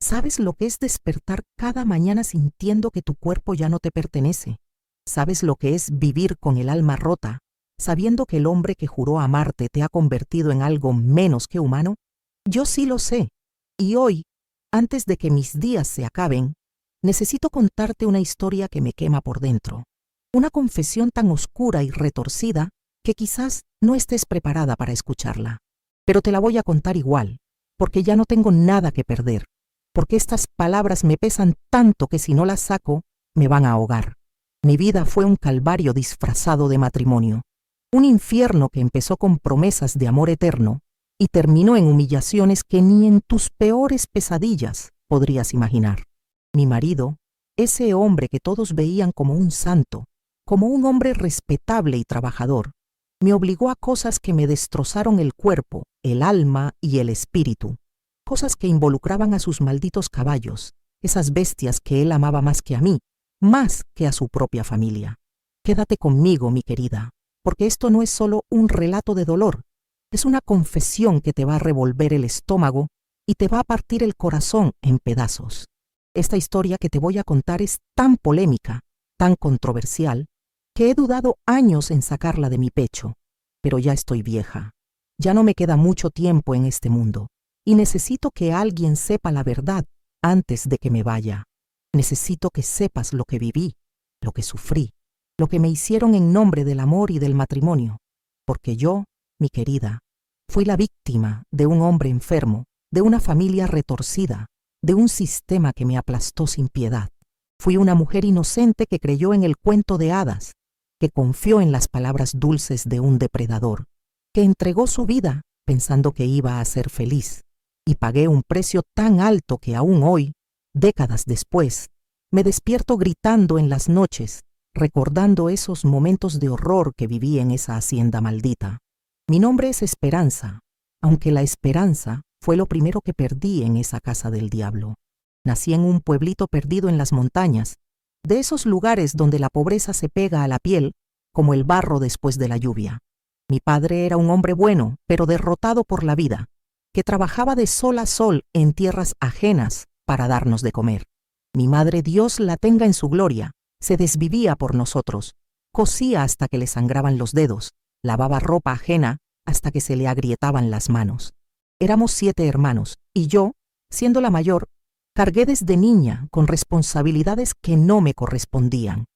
¿Sabes lo que es despertar cada mañana sintiendo que tu cuerpo ya no te pertenece? ¿Sabes lo que es vivir con el alma rota, sabiendo que el hombre que juró amarte te ha convertido en algo menos que humano? Yo sí lo sé. Y hoy, antes de que mis días se acaben, necesito contarte una historia que me quema por dentro. Una confesión tan oscura y retorcida que quizás no estés preparada para escucharla. Pero te la voy a contar igual, porque ya no tengo nada que perder, porque estas palabras me pesan tanto que si no las saco, me van a ahogar. Mi vida fue un calvario disfrazado de matrimonio, un infierno que empezó con promesas de amor eterno y terminó en humillaciones que ni en tus peores pesadillas podrías imaginar. Mi marido, ese hombre que todos veían como un santo, como un hombre respetable y trabajador, me obligó a cosas que me destrozaron el cuerpo, el alma y el espíritu, cosas que involucraban a sus malditos caballos, esas bestias que él amaba más que a mí, más que a su propia familia. Quédate conmigo, mi querida, porque esto no es solo un relato de dolor, es una confesión que te va a revolver el estómago y te va a partir el corazón en pedazos. Esta historia que te voy a contar es tan polémica, tan controversial, que he dudado años en sacarla de mi pecho, pero ya estoy vieja. Ya no me queda mucho tiempo en este mundo, y necesito que alguien sepa la verdad antes de que me vaya. Necesito que sepas lo que viví, lo que sufrí, lo que me hicieron en nombre del amor y del matrimonio, porque yo, mi querida, fui la víctima de un hombre enfermo, de una familia retorcida, de un sistema que me aplastó sin piedad. Fui una mujer inocente que creyó en el cuento de hadas, que confió en las palabras dulces de un depredador, que entregó su vida pensando que iba a ser feliz, y pagué un precio tan alto que aún hoy, décadas después, me despierto gritando en las noches, recordando esos momentos de horror que viví en esa hacienda maldita. Mi nombre es Esperanza, aunque la esperanza fue lo primero que perdí en esa casa del diablo. Nací en un pueblito perdido en las montañas, de esos lugares donde la pobreza se pega a la piel como el barro después de la lluvia. Mi padre era un hombre bueno, pero derrotado por la vida, que trabajaba de sol a sol en tierras ajenas para darnos de comer. Mi madre, Dios la tenga en su gloria, se desvivía por nosotros, cosía hasta que le sangraban los dedos, lavaba ropa ajena hasta que se le agrietaban las manos. Éramos 7 hermanos, y yo, siendo la mayor, cargué desde niña con responsabilidades que no me correspondían.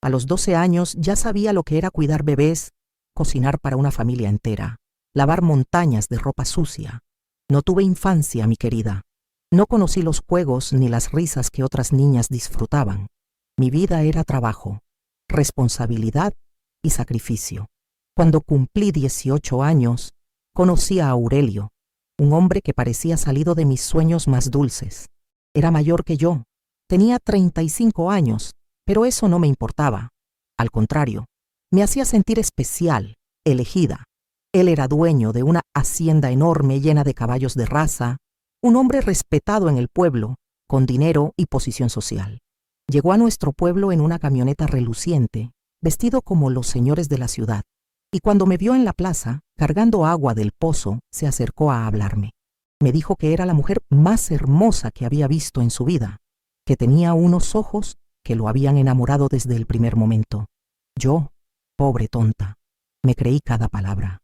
A los 12 años ya sabía lo que era cuidar bebés, cocinar para una familia entera, lavar montañas de ropa sucia. No tuve infancia, mi querida. No conocí los juegos ni las risas que otras niñas disfrutaban. Mi vida era trabajo, responsabilidad y sacrificio. Cuando cumplí 18 años, conocí a Aurelio, un hombre que parecía salido de mis sueños más dulces. Era mayor que yo, tenía 35 años, pero eso no me importaba. Al contrario, me hacía sentir especial, elegida. Él era dueño de una hacienda enorme llena de caballos de raza, un hombre respetado en el pueblo, con dinero y posición social. Llegó a nuestro pueblo en una camioneta reluciente, vestido como los señores de la ciudad, y cuando me vio en la plaza, cargando agua del pozo, se acercó a hablarme. Me dijo que era la mujer más hermosa que había visto en su vida, que tenía unos ojos que lo habían enamorado desde el primer momento. Yo, pobre tonta, me creí cada palabra.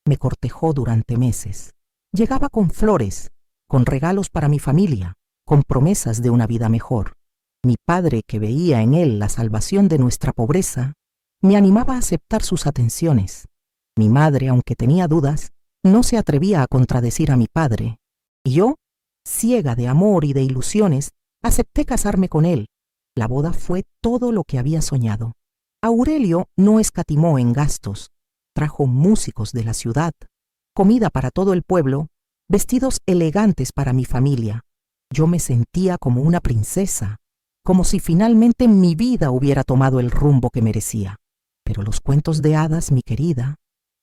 Me cortejó durante meses. Llegaba con flores, con regalos para mi familia, con promesas de una vida mejor. Mi padre, que veía en él la salvación de nuestra pobreza, me animaba a aceptar sus atenciones. Mi madre, aunque tenía dudas, no se atrevía a contradecir a mi padre. Y yo, ciega de amor y de ilusiones, acepté casarme con él. La boda fue todo lo que había soñado. Aurelio no escatimó en gastos. Trajo músicos de la ciudad, comida para todo el pueblo, vestidos elegantes para mi familia. Yo me sentía como una princesa, como si finalmente mi vida hubiera tomado el rumbo que merecía. Pero los cuentos de hadas, mi querida,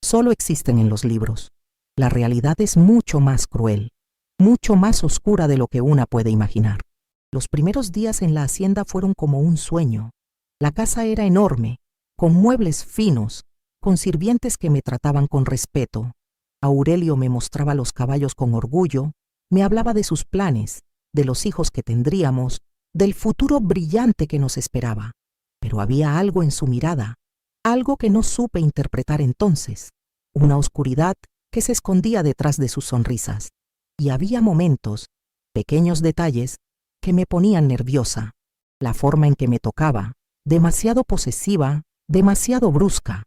solo existen en los libros. La realidad es mucho más cruel, mucho más oscura de lo que una puede imaginar. Los primeros días en la hacienda fueron como un sueño. La casa era enorme, con muebles finos, con sirvientes que me trataban con respeto. Aurelio me mostraba los caballos con orgullo, me hablaba de sus planes, de los hijos que tendríamos, del futuro brillante que nos esperaba. Pero había algo en su mirada, algo que no supe interpretar entonces, una oscuridad que se escondía detrás de sus sonrisas. Y había momentos, pequeños detalles, que me ponían nerviosa. La forma en que me tocaba, demasiado posesiva, demasiado brusca.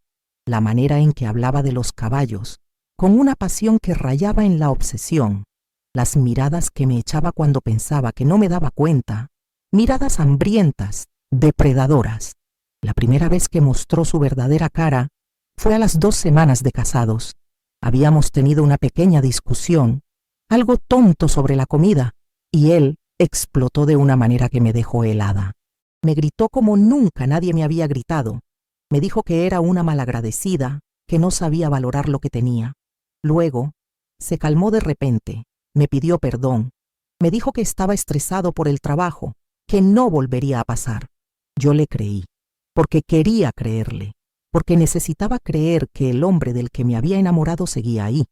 La manera en que hablaba de los caballos, con una pasión que rayaba en la obsesión. Las miradas que me echaba cuando pensaba que no me daba cuenta. Miradas hambrientas, depredadoras. La primera vez que mostró su verdadera cara fue a las 2 semanas de casados. Habíamos tenido una pequeña discusión, algo tonto sobre la comida, y él explotó de una manera que me dejó helada. Me gritó como nunca nadie me había gritado. Me dijo que era una malagradecida, que no sabía valorar lo que tenía. Luego, se calmó de repente, me pidió perdón. Me dijo que estaba estresado por el trabajo, que no volvería a pasar. Yo le creí, porque quería creerle, porque necesitaba creer que el hombre del que me había enamorado seguía ahí,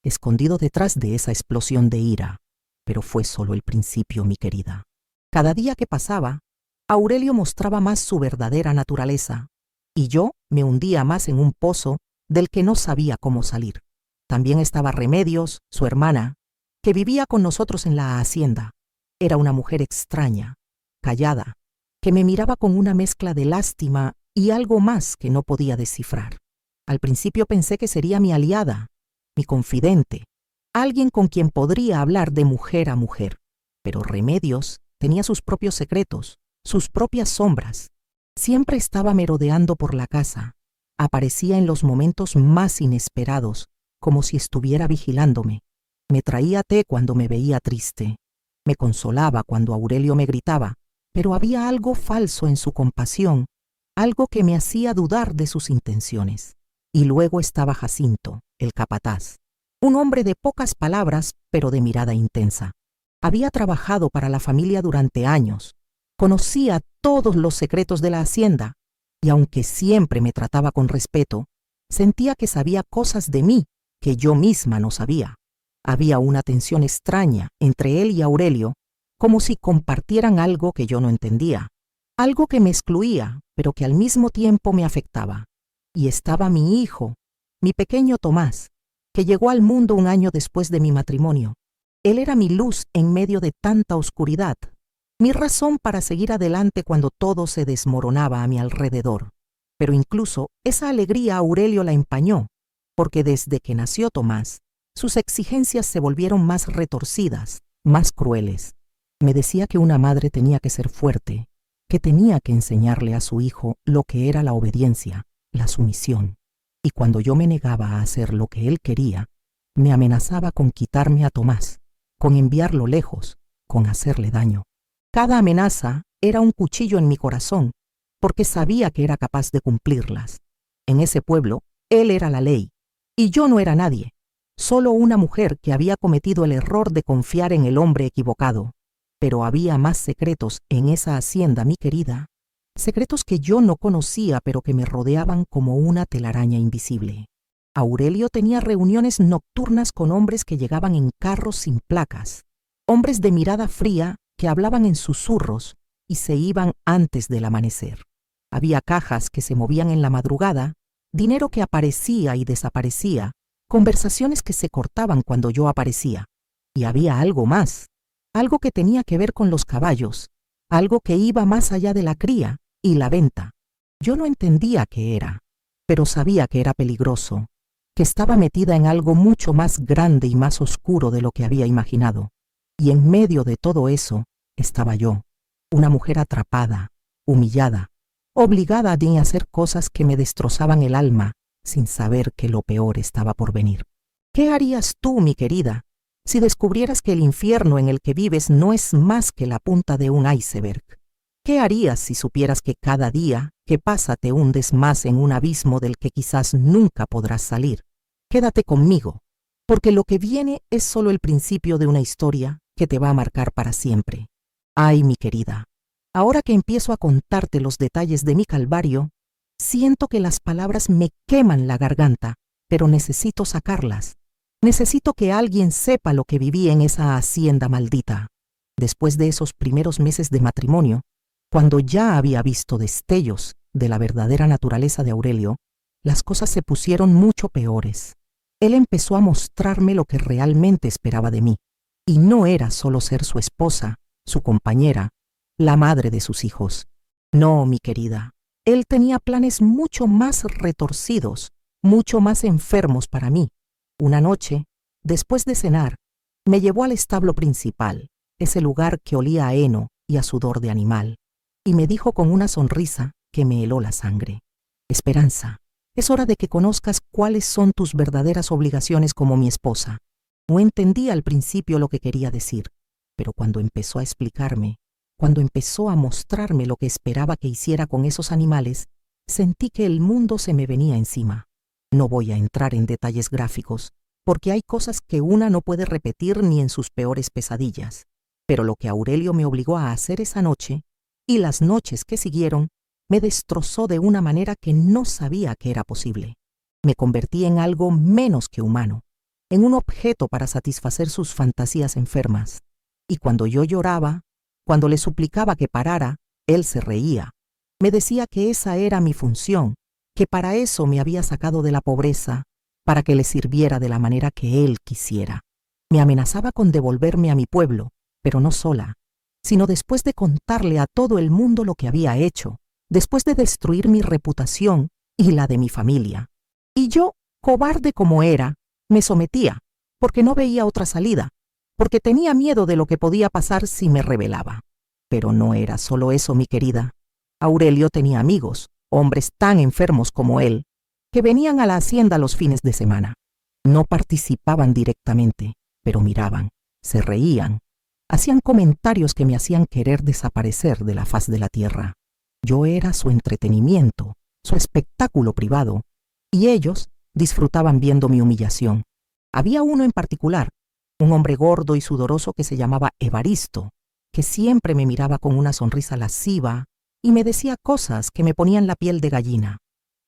escondido detrás de esa explosión de ira. Pero fue solo el principio, mi querida. Cada día que pasaba, Aurelio mostraba más su verdadera naturaleza, y yo me hundía más en un pozo del que no sabía cómo salir. También estaba Remedios, su hermana, que vivía con nosotros en la hacienda. Era una mujer extraña, callada, que me miraba con una mezcla de lástima y algo más que no podía descifrar. Al principio pensé que sería mi aliada, mi confidente, alguien con quien podría hablar de mujer a mujer. Pero Remedios tenía sus propios secretos, sus propias sombras. Siempre estaba merodeando por la casa. Aparecía en los momentos más inesperados, como si estuviera vigilándome. Me traía té cuando me veía triste. Me consolaba cuando Aurelio me gritaba, pero había algo falso en su compasión, algo que me hacía dudar de sus intenciones. Y luego estaba Jacinto, el capataz, un hombre de pocas palabras, pero de mirada intensa. Había trabajado para la familia durante años, conocía todos los secretos de la hacienda, y aunque siempre me trataba con respeto, sentía que sabía cosas de mí que yo misma no sabía. Había una tensión extraña entre él y Aurelio, como si compartieran algo que yo no entendía, algo que me excluía, pero que al mismo tiempo me afectaba. Y estaba mi hijo, mi pequeño Tomás, que llegó al mundo un año después de mi matrimonio. Él era mi luz en medio de tanta oscuridad, mi razón para seguir adelante cuando todo se desmoronaba a mi alrededor. Pero incluso esa alegría Aurelio la empañó, porque desde que nació Tomás, sus exigencias se volvieron más retorcidas, más crueles. Me decía que una madre tenía que ser fuerte, que tenía que enseñarle a su hijo lo que era la obediencia, la sumisión. Y cuando yo me negaba a hacer lo que él quería, me amenazaba con quitarme a Tomás, con enviarlo lejos, con hacerle daño. Cada amenaza era un cuchillo en mi corazón, porque sabía que era capaz de cumplirlas. En ese pueblo, él era la ley, y yo no era nadie, solo una mujer que había cometido el error de confiar en el hombre equivocado. Pero había más secretos en esa hacienda, mi querida, secretos que yo no conocía, pero que me rodeaban como una telaraña invisible. Aurelio tenía reuniones nocturnas con hombres que llegaban en carros sin placas, hombres de mirada fría que hablaban en susurros y se iban antes del amanecer. Había cajas que se movían en la madrugada, dinero que aparecía y desaparecía, conversaciones que se cortaban cuando yo aparecía. Y había algo más, algo que tenía que ver con los caballos, algo que iba más allá de la cría y la venta. Yo no entendía qué era, pero sabía que era peligroso, que estaba metida en algo mucho más grande y más oscuro de lo que había imaginado. Y en medio de todo eso estaba yo, una mujer atrapada, humillada, obligada a hacer cosas que me destrozaban el alma, sin saber que lo peor estaba por venir. ¿Qué harías tú, mi querida, si descubrieras que el infierno en el que vives no es más que la punta de un iceberg? ¿Qué harías si supieras que cada día que pasa te hundes más en un abismo del que quizás nunca podrás salir? Quédate conmigo, porque lo que viene es solo el principio de una historia que te va a marcar para siempre. Ay, mi querida, ahora que empiezo a contarte los detalles de mi calvario, siento que las palabras me queman la garganta, pero necesito sacarlas. Necesito que alguien sepa lo que viví en esa hacienda maldita. Después de esos primeros meses de matrimonio, cuando ya había visto destellos de la verdadera naturaleza de Aurelio, las cosas se pusieron mucho peores. Él empezó a mostrarme lo que realmente esperaba de mí, y no era solo ser su esposa, su compañera, la madre de sus hijos. No, mi querida, él tenía planes mucho más retorcidos, mucho más enfermos para mí. Una noche, después de cenar, me llevó al establo principal, ese lugar que olía a heno y a sudor de animal, y me dijo con una sonrisa que me heló la sangre: Esperanza, es hora de que conozcas cuáles son tus verdaderas obligaciones como mi esposa. No entendí al principio lo que quería decir, pero cuando empezó a explicarme, cuando empezó a mostrarme lo que esperaba que hiciera con esos animales, sentí que el mundo se me venía encima. No voy a entrar en detalles gráficos, porque hay cosas que una no puede repetir ni en sus peores pesadillas. Pero lo que Aurelio me obligó a hacer esa noche, y las noches que siguieron, me destrozó de una manera que no sabía que era posible. Me convertí en algo menos que humano, en un objeto para satisfacer sus fantasías enfermas. Y cuando yo lloraba, cuando le suplicaba que parara, él se reía. Me decía que esa era mi función, que para eso me había sacado de la pobreza, para que le sirviera de la manera que él quisiera. Me amenazaba con devolverme a mi pueblo, pero no sola, sino después de contarle a todo el mundo lo que había hecho, después de destruir mi reputación y la de mi familia. Y yo, cobarde como era, me sometía, porque no veía otra salida, porque tenía miedo de lo que podía pasar si me rebelaba. Pero no era solo eso, mi querida. Aurelio tenía amigos, hombres tan enfermos como él, que venían a la hacienda los fines de semana. No participaban directamente, pero miraban, se reían, hacían comentarios que me hacían querer desaparecer de la faz de la tierra. Yo era su entretenimiento, su espectáculo privado, y ellos disfrutaban viendo mi humillación. Había uno en particular, un hombre gordo y sudoroso que se llamaba Evaristo, que siempre me miraba con una sonrisa lasciva y me decía cosas que me ponían la piel de gallina.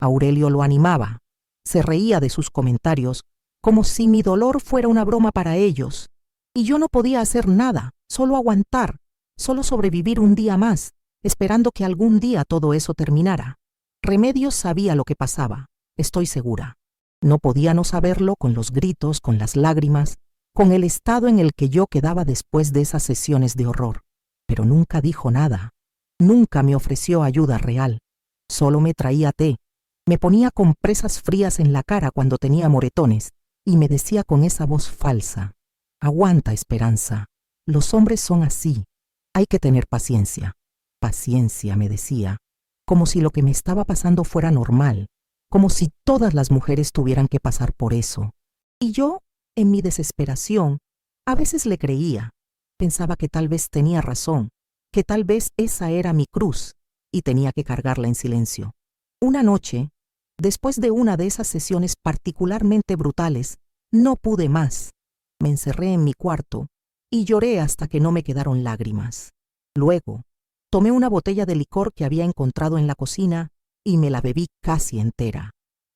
Aurelio lo animaba, se reía de sus comentarios como si mi dolor fuera una broma para ellos, y yo no podía hacer nada, solo aguantar, solo sobrevivir un día más, esperando que algún día todo eso terminara. Remedios sabía lo que pasaba, estoy segura. No podía no saberlo con los gritos, con las lágrimas, con el estado en el que yo quedaba después de esas sesiones de horror. Pero nunca dijo nada, nunca me ofreció ayuda real, solo me traía té, me ponía compresas frías en la cara cuando tenía moretones y me decía con esa voz falsa: Aguanta, Esperanza, los hombres son así, hay que tener paciencia. Paciencia, me decía, como si lo que me estaba pasando fuera normal, como si todas las mujeres tuvieran que pasar por eso. Y yo, en mi desesperación, a veces le creía, pensaba que tal vez tenía razón, que tal vez esa era mi cruz, y tenía que cargarla en silencio. Una noche, después de una de esas sesiones particularmente brutales, no pude más. Me encerré en mi cuarto y lloré hasta que no me quedaron lágrimas. Luego, tomé una botella de licor que había encontrado en la cocina y me la bebí casi entera.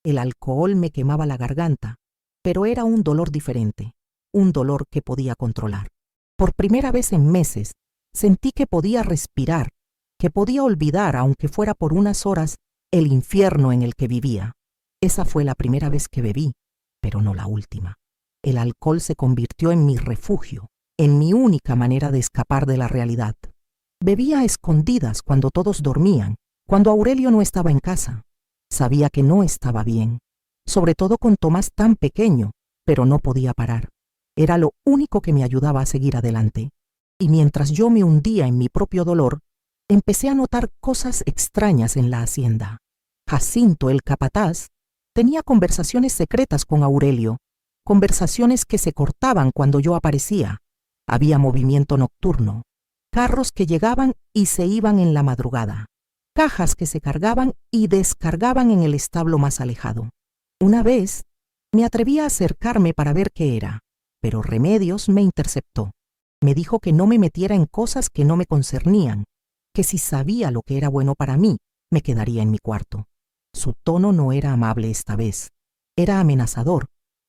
El alcohol me quemaba la garganta, pero era un dolor diferente, un dolor que podía controlar. Por primera vez en meses, sentí que podía respirar, que podía olvidar, aunque fuera por unas horas, el infierno en el que vivía. Esa fue la primera vez que bebí, pero no la última. El alcohol se convirtió en mi refugio, en mi única manera de escapar de la realidad. Bebía a escondidas cuando todos dormían, cuando Aurelio no estaba en casa. Sabía que no estaba bien, sobre todo con Tomás tan pequeño, pero no podía parar. Era lo único que me ayudaba a seguir adelante. Y mientras yo me hundía en mi propio dolor, empecé a notar cosas extrañas en la hacienda. Jacinto, el capataz, tenía conversaciones secretas con Aurelio, conversaciones que se cortaban cuando yo aparecía. Había movimiento nocturno, carros que llegaban y se iban en la madrugada, cajas que se cargaban y descargaban en el establo más alejado. Una vez me atreví a acercarme para ver qué era, pero Remedios me interceptó. Me dijo que no me metiera en cosas que no me concernían, que si sabía lo que era bueno para mí, me quedaría en mi cuarto. Su tono no era amable esta vez, era amenazador,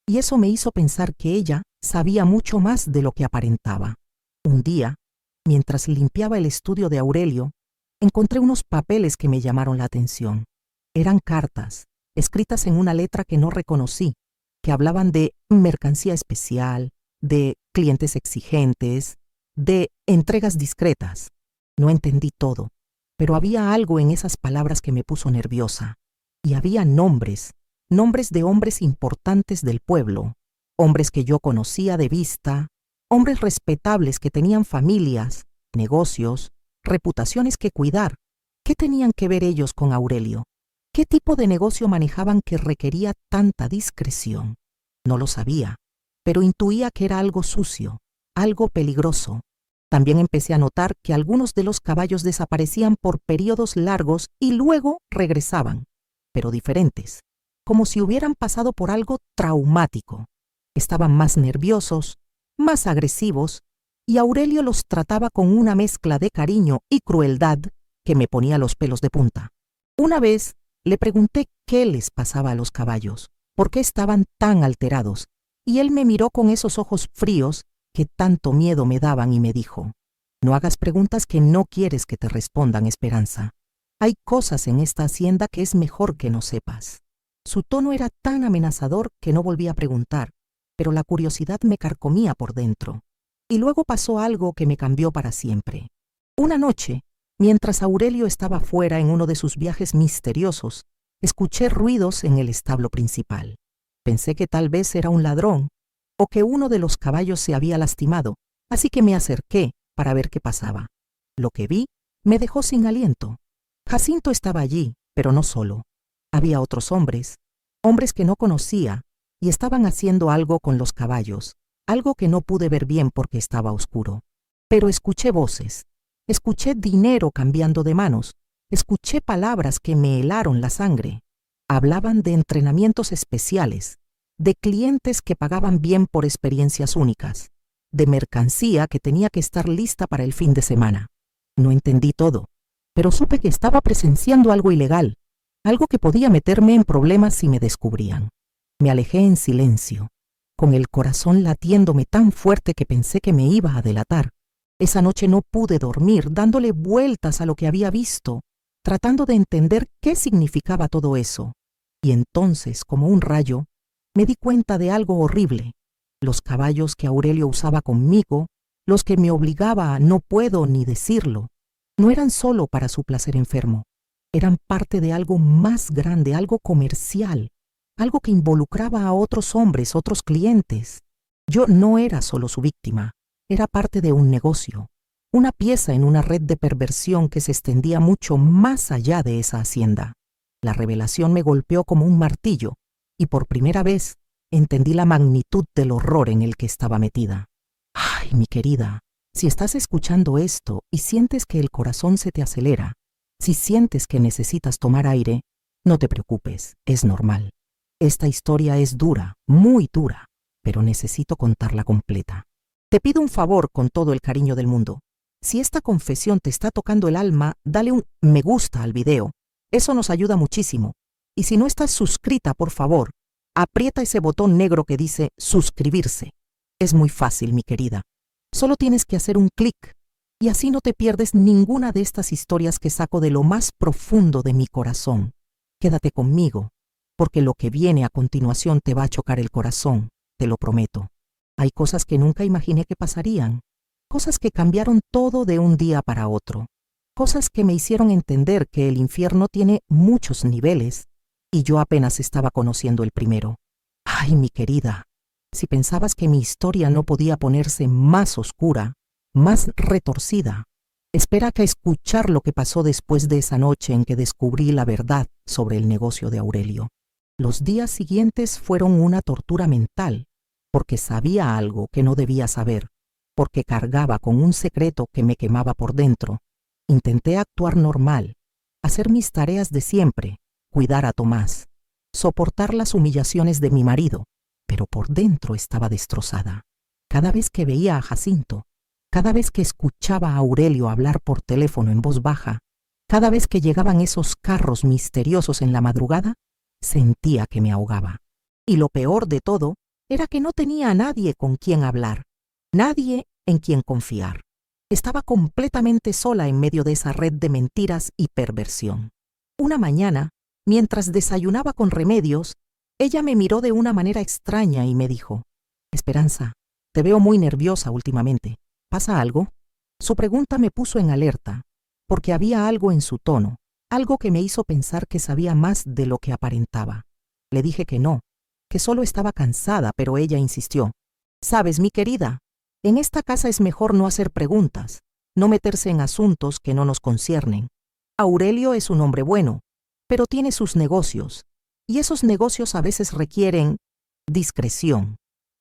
y eso me hizo pensar que ella sabía mucho más de lo que aparentaba. Un día, Mientras limpiaba el estudio de Aurelio, encontré unos papeles que me llamaron la atención. Eran cartas, escritas en una letra que no reconocí, que hablaban de mercancía especial, de clientes exigentes, de entregas discretas. No entendí todo, pero había algo en esas palabras que me puso nerviosa. Y había nombres de hombres importantes del pueblo, hombres que yo conocía de vista, hombres respetables que tenían familias, negocios, reputaciones que cuidar. ¿Qué tenían que ver ellos con Aurelio? ¿Qué tipo de negocio manejaban que requería tanta discreción? No lo sabía, pero intuía que era algo sucio, algo peligroso. También empecé a notar que algunos de los caballos desaparecían por periodos largos y luego regresaban, pero diferentes, como si hubieran pasado por algo traumático. Estaban más nerviosos, más agresivos, y Aurelio los trataba con una mezcla de cariño y crueldad que me ponía los pelos de punta. Una vez le pregunté qué les pasaba a los caballos, por qué estaban tan alterados, y él me miró con esos ojos fríos que tanto miedo me daban y me dijo: «No hagas preguntas que no quieres que te respondan, Esperanza. Hay cosas en esta hacienda que es mejor que no sepas». Su tono era tan amenazador que no volví a preguntar, pero la curiosidad me carcomía por dentro. Y luego pasó algo que me cambió para siempre. Una noche, mientras Aurelio estaba fuera en uno de sus viajes misteriosos, escuché ruidos en el establo principal. Pensé que tal vez era un ladrón o que uno de los caballos se había lastimado, así que me acerqué para ver qué pasaba. Lo que vi me dejó sin aliento. Jacinto estaba allí, pero no solo. Había otros hombres que no conocía, y estaban haciendo algo con los caballos, algo que no pude ver bien porque estaba oscuro. Pero escuché voces, escuché dinero cambiando de manos, escuché palabras que me helaron la sangre. Hablaban de entrenamientos especiales, de clientes que pagaban bien por experiencias únicas, de mercancía que tenía que estar lista para el fin de semana. No entendí todo, pero supe que estaba presenciando algo ilegal, algo que podía meterme en problemas si me descubrían. Me alejé en silencio, con el corazón latiéndome tan fuerte que pensé que me iba a delatar. Esa noche no pude dormir, dándole vueltas a lo que había visto, tratando de entender qué significaba todo eso. Y entonces, como un rayo, me di cuenta de algo horrible. Los caballos que Aurelio usaba conmigo, los que me obligaba a no puedo ni decirlo, no eran solo para su placer enfermo. Eran parte de algo más grande, algo comercial, algo que involucraba a otros hombres, otros clientes. Yo no era solo su víctima, era parte de un negocio, una pieza en una red de perversión que se extendía mucho más allá de esa hacienda. La revelación me golpeó como un martillo, y por primera vez entendí la magnitud del horror en el que estaba metida. Ay, mi querida, si estás escuchando esto y sientes que el corazón se te acelera, si sientes que necesitas tomar aire, no te preocupes, es normal. Esta historia es dura, muy dura, pero necesito contarla completa. Te pido un favor con todo el cariño del mundo. Si esta confesión te está tocando el alma, dale un me gusta al video. Eso nos ayuda muchísimo. Y si no estás suscrita, por favor, aprieta ese botón negro que dice suscribirse. Es muy fácil, mi querida. Solo tienes que hacer un clic y así no te pierdes ninguna de estas historias que saco de lo más profundo de mi corazón. Quédate conmigo, porque lo que viene a continuación te va a chocar el corazón, te lo prometo. Hay cosas que nunca imaginé que pasarían, cosas que cambiaron todo de un día para otro, cosas que me hicieron entender que el infierno tiene muchos niveles y yo apenas estaba conociendo el primero. Ay, mi querida, si pensabas que mi historia no podía ponerse más oscura, más retorcida, espera a escuchar lo que pasó después de esa noche en que descubrí la verdad sobre el negocio de Aurelio. Los días siguientes fueron una tortura mental, porque sabía algo que no debía saber, porque cargaba con un secreto que me quemaba por dentro. Intenté actuar normal, hacer mis tareas de siempre, cuidar a Tomás, soportar las humillaciones de mi marido, pero por dentro estaba destrozada. Cada vez que veía a Jacinto, cada vez que escuchaba a Aurelio hablar por teléfono en voz baja, cada vez que llegaban esos carros misteriosos en la madrugada, sentía que me ahogaba. Y lo peor de todo era que no tenía a nadie con quien hablar, nadie en quien confiar. Estaba completamente sola en medio de esa red de mentiras y perversión. Una mañana, mientras desayunaba con Remedios, ella me miró de una manera extraña y me dijo: «Esperanza, te veo muy nerviosa últimamente. ¿Pasa algo?». Su pregunta me puso en alerta, porque había algo en su tono, algo que me hizo pensar que sabía más de lo que aparentaba. Le dije que no, que solo estaba cansada, pero ella insistió: «Sabes, mi querida, en esta casa es mejor no hacer preguntas, no meterse en asuntos que no nos conciernen. Aurelio es un hombre bueno, pero tiene sus negocios, y esos negocios a veces requieren discreción».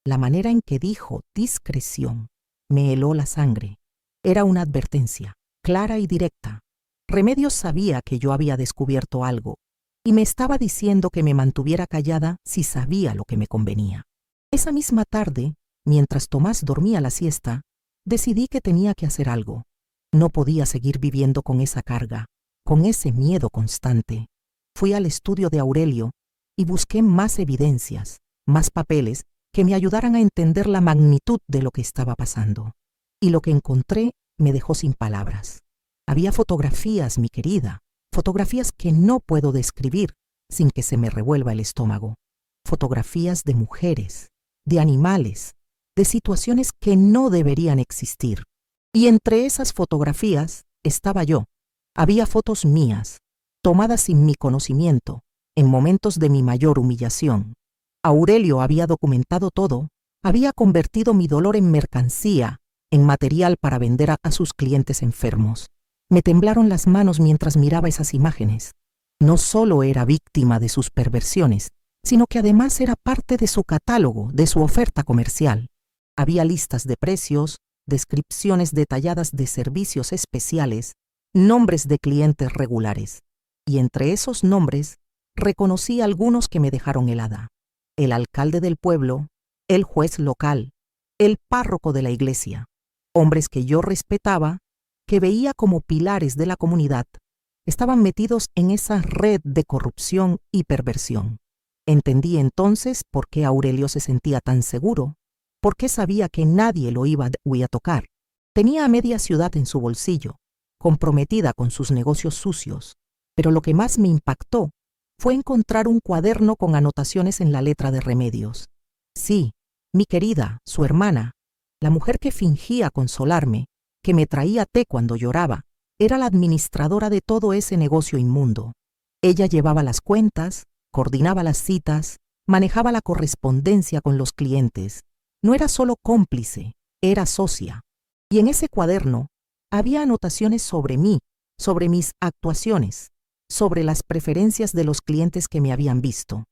La manera en que dijo discreción me heló la sangre. Era una advertencia, clara y directa. Remedios sabía que yo había descubierto algo, y me estaba diciendo que me mantuviera callada si sabía lo que me convenía. Esa misma tarde, mientras Tomás dormía la siesta, decidí que tenía que hacer algo. No podía seguir viviendo con esa carga, con ese miedo constante. Fui al estudio de Aurelio y busqué más evidencias, más papeles que me ayudaran a entender la magnitud de lo que estaba pasando. Y lo que encontré me dejó sin palabras. Había fotografías, mi querida, fotografías que no puedo describir sin que se me revuelva el estómago. Fotografías de mujeres, de animales, de situaciones que no deberían existir. Y entre esas fotografías estaba yo. Había fotos mías, tomadas sin mi conocimiento, en momentos de mi mayor humillación. Aurelio había documentado todo, había convertido mi dolor en mercancía, en material para vender a sus clientes enfermos. Me temblaron las manos mientras miraba esas imágenes. No solo era víctima de sus perversiones, sino que además era parte de su catálogo, de su oferta comercial. Había listas de precios, descripciones detalladas de servicios especiales, nombres de clientes regulares. Y entre esos nombres, reconocí algunos que me dejaron helada: el alcalde del pueblo, el juez local, el párroco de la iglesia, hombres que yo respetaba, que veía como pilares de la comunidad, estaban metidos en esa red de corrupción y perversión. Entendí entonces por qué Aurelio se sentía tan seguro, por qué sabía que nadie lo iba a tocar. Tenía a media ciudad en su bolsillo, comprometida con sus negocios sucios, pero lo que más me impactó fue encontrar un cuaderno con anotaciones en la letra de Remedios. Sí, mi querida, su hermana, la mujer que fingía consolarme, que me traía té cuando lloraba, era la administradora de todo ese negocio inmundo. Ella llevaba las cuentas, coordinaba las citas, manejaba la correspondencia con los clientes. No era solo cómplice, era socia. Y en ese cuaderno había anotaciones sobre mí, sobre mis actuaciones, sobre las preferencias de los clientes que me habían visto.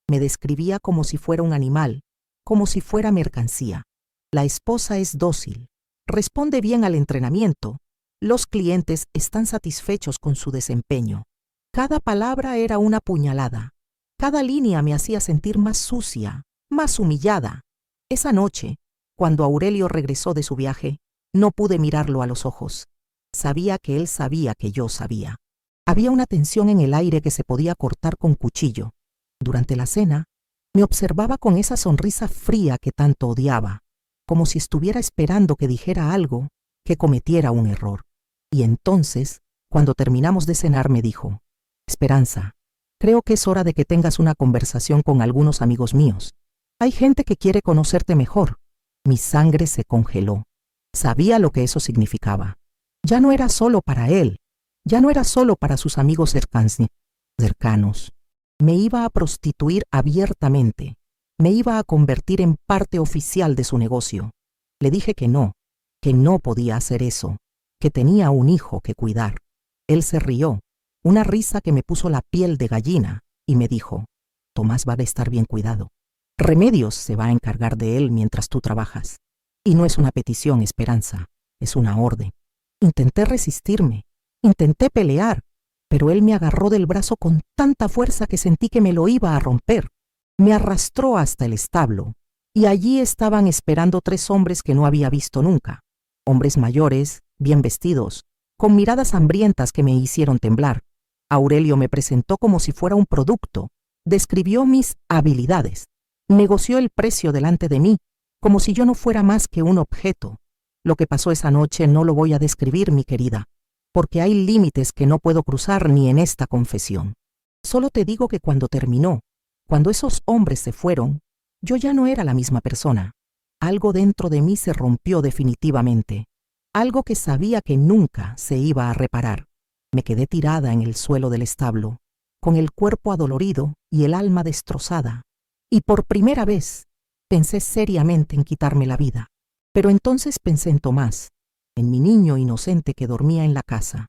Me describía como si fuera un animal, como si fuera mercancía. La esposa es dócil, responde bien al entrenamiento, los clientes están satisfechos con su desempeño. Cada palabra era una puñalada, cada línea me hacía sentir más sucia, más humillada. Esa noche, cuando Aurelio regresó de su viaje, no pude mirarlo a los ojos. Sabía que él sabía que yo sabía. Había una tensión en el aire que se podía cortar con cuchillo. Durante la cena, me observaba con esa sonrisa fría que tanto odiaba, como si estuviera esperando que dijera algo, que cometiera un error. Y entonces, cuando terminamos de cenar, me dijo: «Esperanza, creo que es hora de que tengas una conversación con algunos amigos míos. Hay gente que quiere conocerte mejor». Mi sangre se congeló. Sabía lo que eso significaba. Ya no era solo para él, ya no era solo para sus amigos cercanos. Me iba a prostituir abiertamente. Me iba a convertir en parte oficial de su negocio. Le dije que no podía hacer eso, que tenía un hijo que cuidar. Él se rió, una risa que me puso la piel de gallina, y me dijo: «Tomás va a estar bien cuidado. Remedios se va a encargar de él mientras tú trabajas. Y no es una petición, Esperanza, es una orden». Intenté resistirme, intenté pelear, pero él me agarró del brazo con tanta fuerza que sentí que me lo iba a romper. Me arrastró hasta el establo, y allí estaban esperando 3 hombres que no había visto nunca. Hombres mayores, bien vestidos, con miradas hambrientas que me hicieron temblar. Aurelio me presentó como si fuera un producto, describió mis habilidades, negoció el precio delante de mí, como si yo no fuera más que un objeto. Lo que pasó esa noche no lo voy a describir, mi querida, porque hay límites que no puedo cruzar ni en esta confesión. Solo te digo que cuando terminó, cuando esos hombres se fueron, yo ya no era la misma persona. Algo dentro de mí se rompió definitivamente, algo que sabía que nunca se iba a reparar. Me quedé tirada en el suelo del establo, con el cuerpo adolorido y el alma destrozada, y por primera vez pensé seriamente en quitarme la vida. Pero entonces pensé en Tomás, en mi niño inocente que dormía en la casa,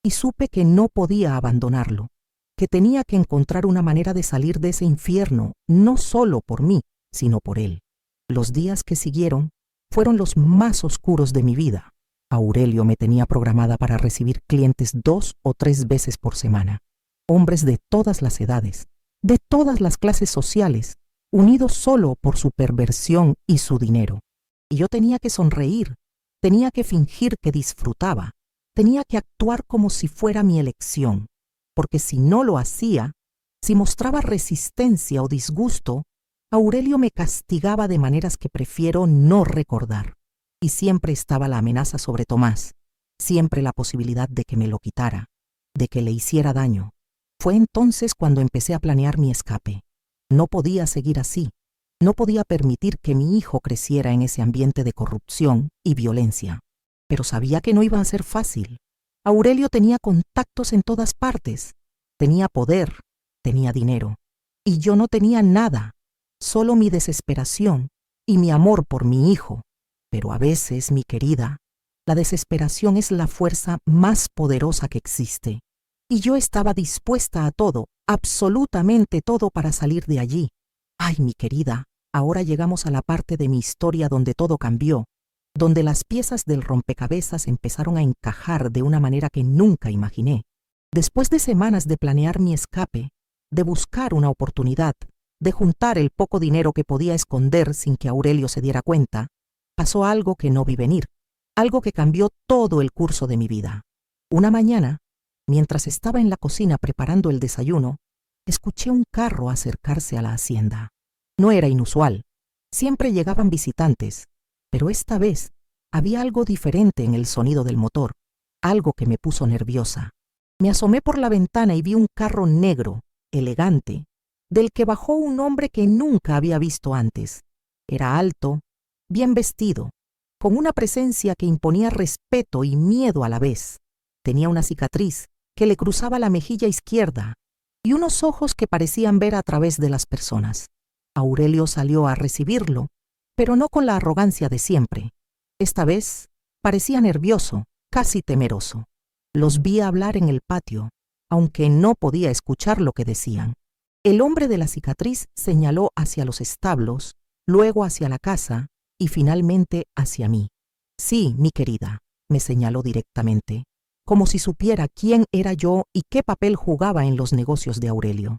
y supe que no podía abandonarlo, que tenía que encontrar una manera de salir de ese infierno, no solo por mí, sino por él. Los días que siguieron fueron los más oscuros de mi vida. Aurelio me tenía programada para recibir clientes 2 o 3 veces por semana, hombres de todas las edades, de todas las clases sociales, unidos solo por su perversión y su dinero. Y yo tenía que sonreír, tenía que fingir que disfrutaba, tenía que actuar como si fuera mi elección, porque si no lo hacía, si mostraba resistencia o disgusto, Aurelio me castigaba de maneras que prefiero no recordar. Y siempre estaba la amenaza sobre Tomás, siempre la posibilidad de que me lo quitara, de que le hiciera daño. Fue entonces cuando empecé a planear mi escape. No podía seguir así. No podía permitir que mi hijo creciera en ese ambiente de corrupción y violencia. Pero sabía que no iba a ser fácil. Aurelio tenía contactos en todas partes. Tenía poder, tenía dinero. Y yo no tenía nada, solo mi desesperación y mi amor por mi hijo. Pero a veces, mi querida, la desesperación es la fuerza más poderosa que existe. Y yo estaba dispuesta a todo, absolutamente todo, para salir de allí. Ay, mi querida, ahora llegamos a la parte de mi historia donde todo cambió, donde las piezas del rompecabezas empezaron a encajar de una manera que nunca imaginé. Después de semanas de planear mi escape, de buscar una oportunidad, de juntar el poco dinero que podía esconder sin que Aurelio se diera cuenta, pasó algo que no vi venir, algo que cambió todo el curso de mi vida. Una mañana, mientras estaba en la cocina preparando el desayuno, escuché un carro acercarse a la hacienda. No era inusual, siempre llegaban visitantes, pero esta vez había algo diferente en el sonido del motor, algo que me puso nerviosa. Me asomé por la ventana y vi un carro negro, elegante, del que bajó un hombre que nunca había visto antes. Era alto, bien vestido, con una presencia que imponía respeto y miedo a la vez. Tenía una cicatriz que le cruzaba la mejilla izquierda y unos ojos que parecían ver a través de las personas. Aurelio salió a recibirlo, pero no con la arrogancia de siempre. Esta vez parecía nervioso, casi temeroso. Los vi hablar en el patio, aunque no podía escuchar lo que decían. El hombre de la cicatriz señaló hacia los establos, luego hacia la casa y finalmente hacia mí. Sí, mi querida, me señaló directamente, como si supiera quién era yo y qué papel jugaba en los negocios de Aurelio.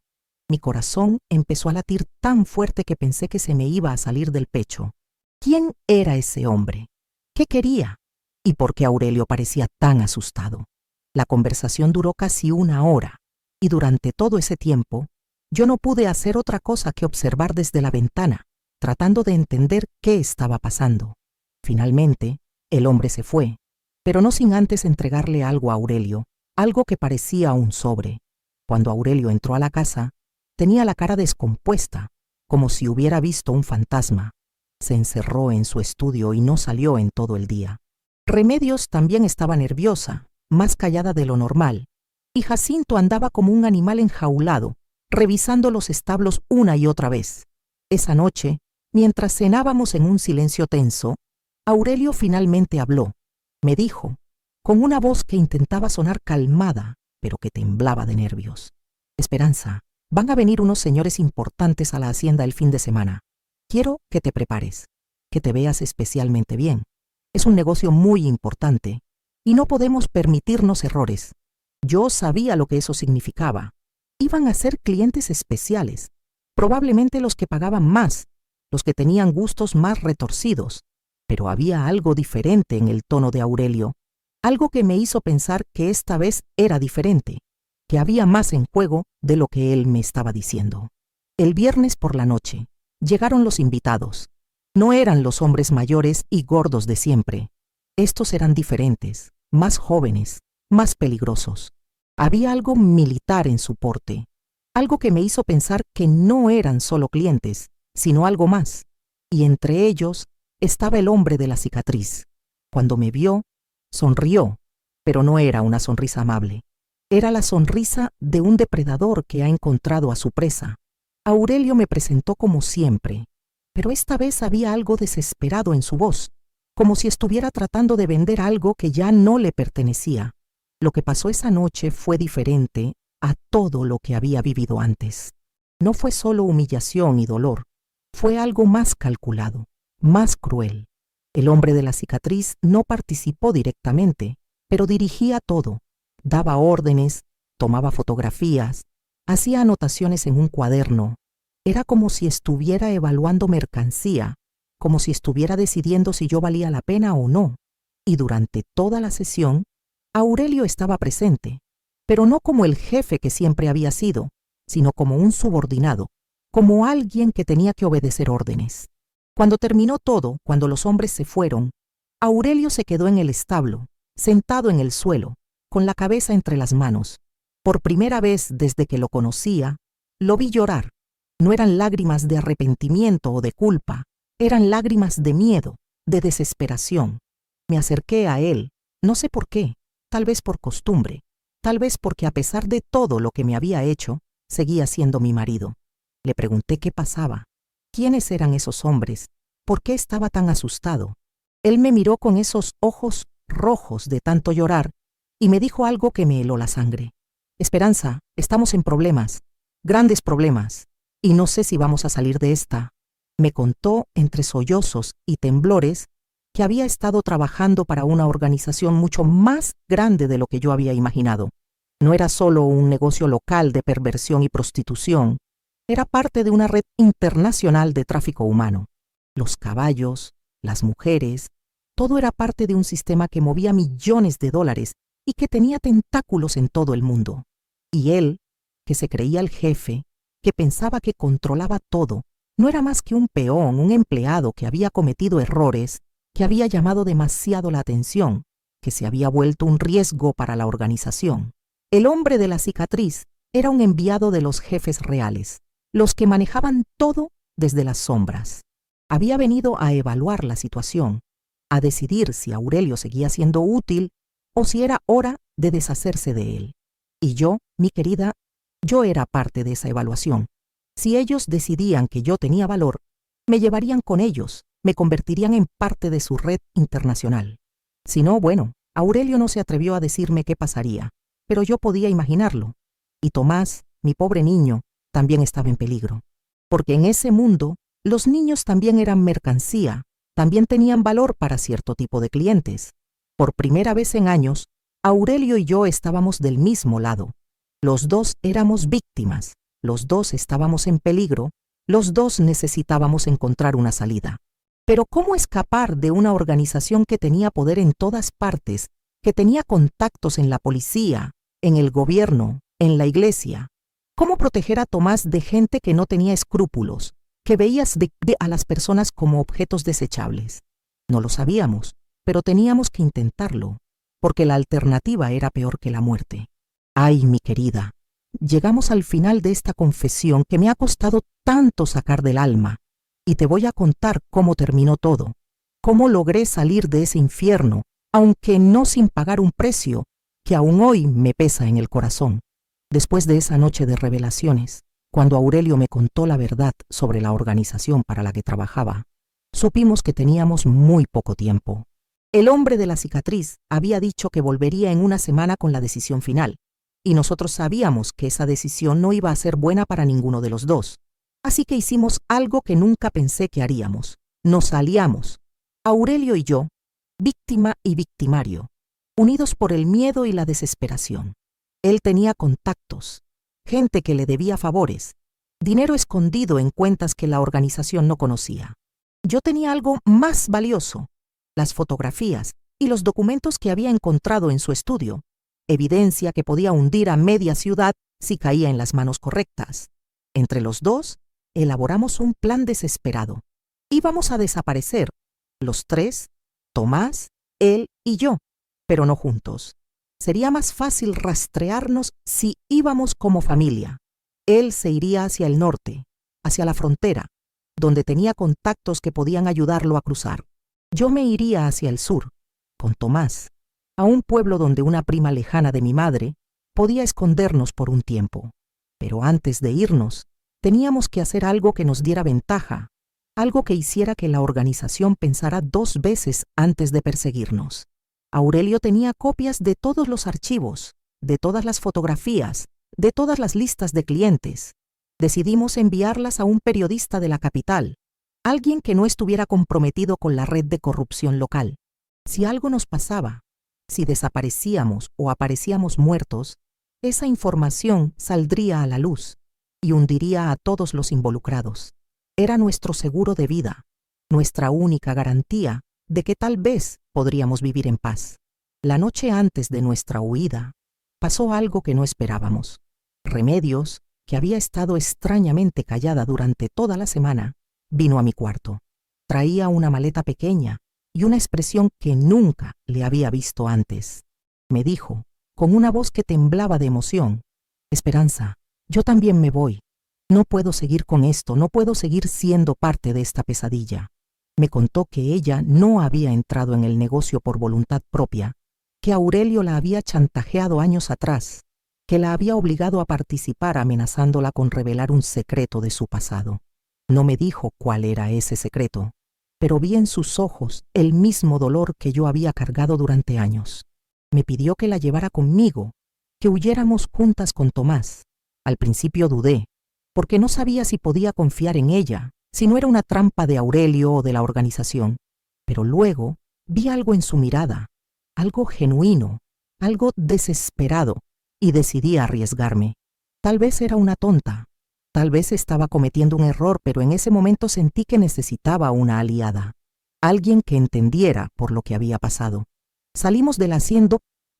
Mi corazón empezó a latir tan fuerte que pensé que se me iba a salir del pecho. ¿Quién era ese hombre? ¿Qué quería? ¿Y por qué Aurelio parecía tan asustado? La conversación duró casi 1 hora, y durante todo ese tiempo, yo no pude hacer otra cosa que observar desde la ventana, tratando de entender qué estaba pasando. Finalmente, el hombre se fue, pero no sin antes entregarle algo a Aurelio, algo que parecía un sobre. Cuando Aurelio entró a la casa, tenía la cara descompuesta, como si hubiera visto un fantasma. Se encerró en su estudio y no salió en todo el día. Remedios también estaba nerviosa, más callada de lo normal, y Jacinto andaba como un animal enjaulado, revisando los establos una y otra vez. Esa noche, mientras cenábamos en un silencio tenso, Aurelio finalmente habló. Me dijo, con una voz que intentaba sonar calmada, pero que temblaba de nervios: Esperanza, van a venir unos señores importantes a la hacienda el fin de semana. Quiero que te prepares, que te veas especialmente bien. Es un negocio muy importante y no podemos permitirnos errores. Yo sabía lo que eso significaba. Iban a ser clientes especiales, probablemente los que pagaban más, los que tenían gustos más retorcidos, pero había algo diferente en el tono de Aurelio, algo que me hizo pensar que esta vez era diferente, que había más en juego de lo que él me estaba diciendo. El viernes por la noche llegaron los invitados. No eran los hombres mayores y gordos de siempre. Estos eran diferentes, más jóvenes, más peligrosos. Había algo militar en su porte, algo que me hizo pensar que no eran solo clientes, sino algo más. Y entre ellos estaba el hombre de la cicatriz. Cuando me vio, sonrió, pero no era una sonrisa amable. Era la sonrisa de un depredador que ha encontrado a su presa. Aurelio me presentó como siempre, pero esta vez había algo desesperado en su voz, como si estuviera tratando de vender algo que ya no le pertenecía. Lo que pasó esa noche fue diferente a todo lo que había vivido antes. No fue solo humillación y dolor, fue algo más calculado, más cruel. El hombre de la cicatriz no participó directamente, pero dirigía todo. Daba órdenes, tomaba fotografías, hacía anotaciones en un cuaderno. Era como si estuviera evaluando mercancía, como si estuviera decidiendo si yo valía la pena o no. Y durante toda la sesión, Aurelio estaba presente, pero no como el jefe que siempre había sido, sino como un subordinado, como alguien que tenía que obedecer órdenes. Cuando terminó todo, cuando los hombres se fueron, Aurelio se quedó en el establo, sentado en el suelo, con la cabeza entre las manos. Por primera vez desde que lo conocía, lo vi llorar. No eran lágrimas de arrepentimiento o de culpa, eran lágrimas de miedo, de desesperación. Me acerqué a él, no sé por qué, tal vez por costumbre, tal vez porque a pesar de todo lo que me había hecho, seguía siendo mi marido. Le pregunté qué pasaba, quiénes eran esos hombres, por qué estaba tan asustado. Él me miró con esos ojos rojos de tanto llorar y me dijo algo que me heló la sangre. Esperanza, estamos en problemas, grandes problemas, y no sé si vamos a salir de esta. Me contó entre sollozos y temblores que había estado trabajando para una organización mucho más grande de lo que yo había imaginado. No era solo un negocio local de perversión y prostitución, era parte de una red internacional de tráfico humano. Los caballos, las mujeres, todo era parte de un sistema que movía millones de dólares y que tenía tentáculos en todo el mundo. Y él, que se creía el jefe, que pensaba que controlaba todo, no era más que un peón, un empleado que había cometido errores, que había llamado demasiado la atención, que se había vuelto un riesgo para la organización. El hombre de la cicatriz era un enviado de los jefes reales, los que manejaban todo desde las sombras. Había venido a evaluar la situación, a decidir si Aurelio seguía siendo útil o si era hora de deshacerse de él. Y yo, mi querida, yo era parte de esa evaluación. Si ellos decidían que yo tenía valor, me llevarían con ellos, me convertirían en parte de su red internacional. Si no, bueno, Aurelio no se atrevió a decirme qué pasaría, pero yo podía imaginarlo. Y Tomás, mi pobre niño, también estaba en peligro. Porque en ese mundo, los niños también eran mercancía, también tenían valor para cierto tipo de clientes. Por primera vez en años, Aurelio y yo estábamos del mismo lado. Los dos éramos víctimas, los dos estábamos en peligro, los dos necesitábamos encontrar una salida. Pero ¿cómo escapar de una organización que tenía poder en todas partes, que tenía contactos en la policía, en el gobierno, en la iglesia? ¿Cómo proteger a Tomás de gente que no tenía escrúpulos, que veías a las personas como objetos desechables? No lo sabíamos, pero teníamos que intentarlo, porque la alternativa era peor que la muerte. Ay, mi querida, llegamos al final de esta confesión que me ha costado tanto sacar del alma, y te voy a contar cómo terminó todo, cómo logré salir de ese infierno, aunque no sin pagar un precio que aún hoy me pesa en el corazón. Después de esa noche de revelaciones, cuando Aurelio me contó la verdad sobre la organización para la que trabajaba, supimos que teníamos muy poco tiempo. El hombre de la cicatriz había dicho que volvería en una semana con la decisión final, y nosotros sabíamos que esa decisión no iba a ser buena para ninguno de los dos. Así que hicimos algo que nunca pensé que haríamos. Nos aliamos, Aurelio y yo, víctima y victimario, unidos por el miedo y la desesperación. Él tenía contactos, gente que le debía favores, dinero escondido en cuentas que la organización no conocía. Yo tenía algo más valioso, las fotografías y los documentos que había encontrado en su estudio, evidencia que podía hundir a media ciudad si caía en las manos correctas. Entre los dos, elaboramos un plan desesperado. Íbamos a desaparecer, los tres, Tomás, él y yo, pero no juntos. Sería más fácil rastrearnos si íbamos como familia. Él se iría hacia el norte, hacia la frontera, donde tenía contactos que podían ayudarlo a cruzar. Yo me iría hacia el sur, con Tomás, a un pueblo donde una prima lejana de mi madre podía escondernos por un tiempo. Pero antes de irnos, teníamos que hacer algo que nos diera ventaja, algo que hiciera que la organización pensara 2 veces antes de perseguirnos. Aurelio tenía copias de todos los archivos, de todas las fotografías, de todas las listas de clientes. Decidimos enviarlas a un periodista de la capital, alguien que no estuviera comprometido con la red de corrupción local. Si algo nos pasaba, si desaparecíamos o aparecíamos muertos, esa información saldría a la luz y hundiría a todos los involucrados. Era nuestro seguro de vida, nuestra única garantía de que tal vez podríamos vivir en paz. La noche antes de nuestra huida, pasó algo que no esperábamos. Remedios, que había estado extrañamente callada durante toda la semana, vino a mi cuarto. Traía una maleta pequeña y una expresión que nunca le había visto antes. Me dijo, con una voz que temblaba de emoción: Esperanza, yo también me voy. No puedo seguir con esto, no puedo seguir siendo parte de esta pesadilla. Me contó que ella no había entrado en el negocio por voluntad propia, que Aurelio la había chantajeado años atrás, que la había obligado a participar amenazándola con revelar un secreto de su pasado. No me dijo cuál era ese secreto, pero vi en sus ojos el mismo dolor que yo había cargado durante años. Me pidió que la llevara conmigo, que huyéramos juntas con Tomás. Al principio dudé, porque no sabía si podía confiar en ella, si no era una trampa de Aurelio o de la organización. Pero luego vi algo en su mirada, algo genuino, algo desesperado, y decidí arriesgarme. Tal vez era una tonta, tal vez estaba cometiendo un error, pero en ese momento sentí que necesitaba una aliada, alguien que entendiera por lo que había pasado. Salimos de la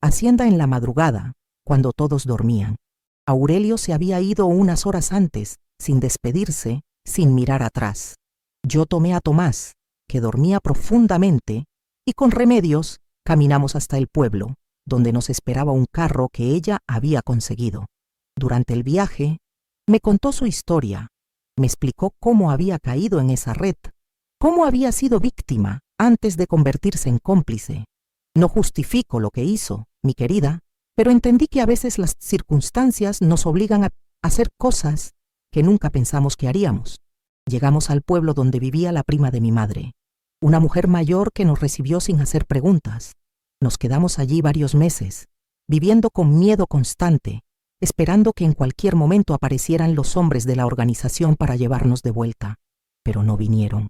hacienda en la madrugada, cuando todos dormían. Aurelio se había ido unas horas antes, sin despedirse, sin mirar atrás. Yo tomé a Tomás, que dormía profundamente, y con Remedios caminamos hasta el pueblo, donde nos esperaba un carro que ella había conseguido. Durante el viaje, me contó su historia, me explicó cómo había caído en esa red, cómo había sido víctima antes de convertirse en cómplice. No justifico lo que hizo, mi querida, pero entendí que a veces las circunstancias nos obligan a hacer cosas que nunca pensamos que haríamos. Llegamos al pueblo donde vivía la prima de mi madre, una mujer mayor que nos recibió sin hacer preguntas. Nos quedamos allí varios meses, viviendo con miedo constante, esperando que en cualquier momento aparecieran los hombres de la organización para llevarnos de vuelta. Pero no vinieron.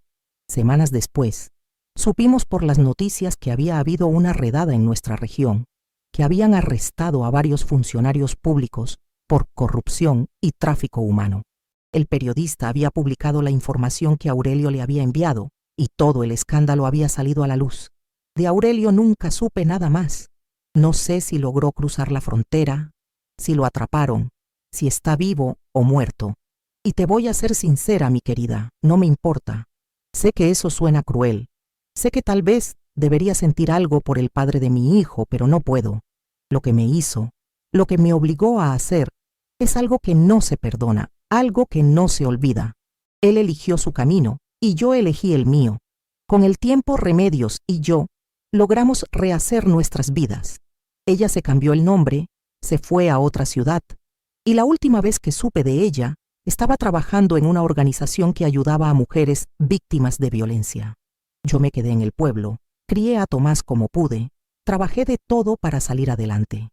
Semanas después, supimos por las noticias que había habido una redada en nuestra región, que habían arrestado a varios funcionarios públicos por corrupción y tráfico humano. El periodista había publicado la información que Aurelio le había enviado y todo el escándalo había salido a la luz. De Aurelio nunca supe nada más. No sé si logró cruzar la frontera, si lo atraparon, si está vivo o muerto. Y te voy a ser sincera, mi querida, no me importa. Sé que eso suena cruel. Sé que tal vez debería sentir algo por el padre de mi hijo, pero no puedo. Lo que me hizo, lo que me obligó a hacer, es algo que no se perdona, algo que no se olvida. Él eligió su camino y yo elegí el mío. Con el tiempo, Remedios y yo logramos rehacer nuestras vidas. Ella se cambió el nombre, se fue a otra ciudad, y la última vez que supe de ella, estaba trabajando en una organización que ayudaba a mujeres víctimas de violencia. Yo me quedé en el pueblo, crié a Tomás como pude, trabajé de todo para salir adelante.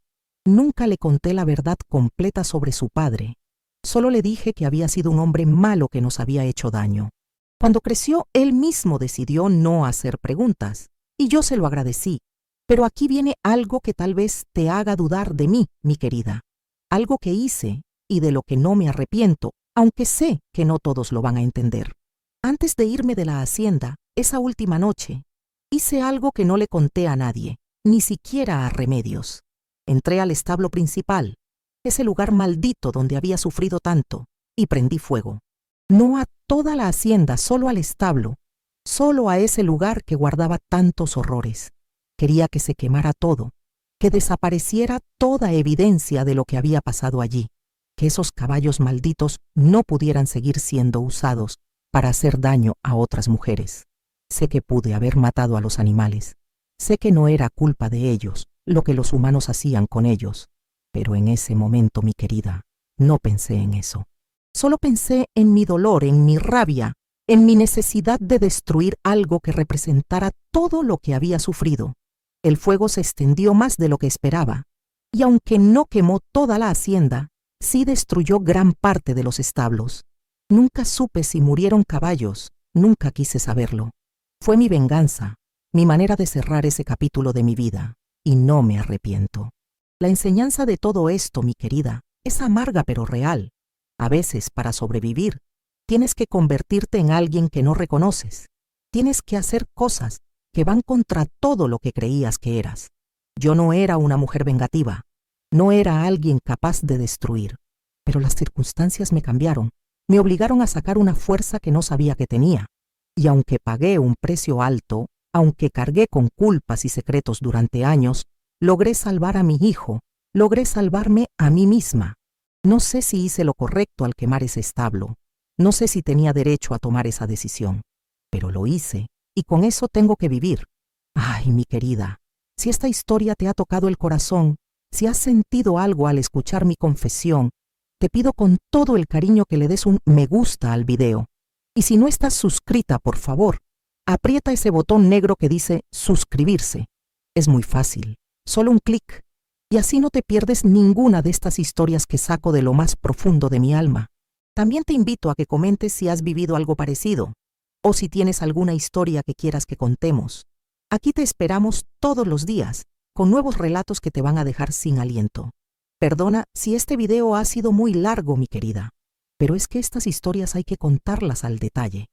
Nunca le conté la verdad completa sobre su padre. Solo le dije que había sido un hombre malo que nos había hecho daño. Cuando creció, él mismo decidió no hacer preguntas, y yo se lo agradecí. Pero aquí viene algo que tal vez te haga dudar de mí, mi querida. Algo que hice y de lo que no me arrepiento, aunque sé que no todos lo van a entender. Antes de irme de la hacienda, esa última noche, hice algo que no le conté a nadie, ni siquiera a Remedios. Entré al establo principal, ese lugar maldito donde había sufrido tanto, y prendí fuego. No a toda la hacienda, solo al establo, solo a ese lugar que guardaba tantos horrores. Quería que se quemara todo, que desapareciera toda evidencia de lo que había pasado allí, que esos caballos malditos no pudieran seguir siendo usados para hacer daño a otras mujeres. Sé que pude haber matado a los animales. Sé que no era culpa de ellos lo que los humanos hacían con ellos. Pero en ese momento, mi querida, no pensé en eso. Solo pensé en mi dolor, en mi rabia, en mi necesidad de destruir algo que representara todo lo que había sufrido. El fuego se extendió más de lo que esperaba, y aunque no quemó toda la hacienda, sí destruyó gran parte de los establos. Nunca supe si murieron caballos, nunca quise saberlo. Fue mi venganza, mi manera de cerrar ese capítulo de mi vida, y no me arrepiento. La enseñanza de todo esto, mi querida, es amarga pero real. A veces, para sobrevivir, tienes que convertirte en alguien que no reconoces. Tienes que hacer cosas que van contra todo lo que creías que eras. Yo no era una mujer vengativa, no era alguien capaz de destruir, pero las circunstancias me cambiaron, me obligaron a sacar una fuerza que no sabía que tenía. Y aunque pagué un precio alto, aunque cargué con culpas y secretos durante años, logré salvar a mi hijo, logré salvarme a mí misma. No sé si hice lo correcto al quemar ese establo, no sé si tenía derecho a tomar esa decisión, pero lo hice, y con eso tengo que vivir. Ay, mi querida, si esta historia te ha tocado el corazón, si has sentido algo al escuchar mi confesión, te pido con todo el cariño que le des un me gusta al video. Y si no estás suscrita, por favor, aprieta ese botón negro que dice suscribirse. Es muy fácil, solo un clic, y así no te pierdes ninguna de estas historias que saco de lo más profundo de mi alma. También te invito a que comentes si has vivido algo parecido, o si tienes alguna historia que quieras que contemos. Aquí te esperamos todos los días, con nuevos relatos que te van a dejar sin aliento. Perdona si este video ha sido muy largo, mi querida, pero es que estas historias hay que contarlas al detalle.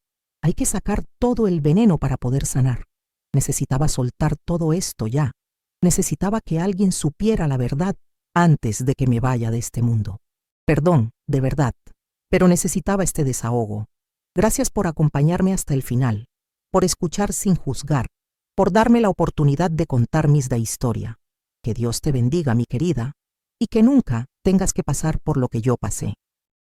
Hay que sacar todo el veneno para poder sanar. Necesitaba soltar todo esto ya. Necesitaba que alguien supiera la verdad antes de que me vaya de este mundo. Perdón, de verdad, pero necesitaba este desahogo. Gracias por acompañarme hasta el final, por escuchar sin juzgar, por darme la oportunidad de contar mi historia. Que Dios te bendiga, mi querida, y que nunca tengas que pasar por lo que yo pasé.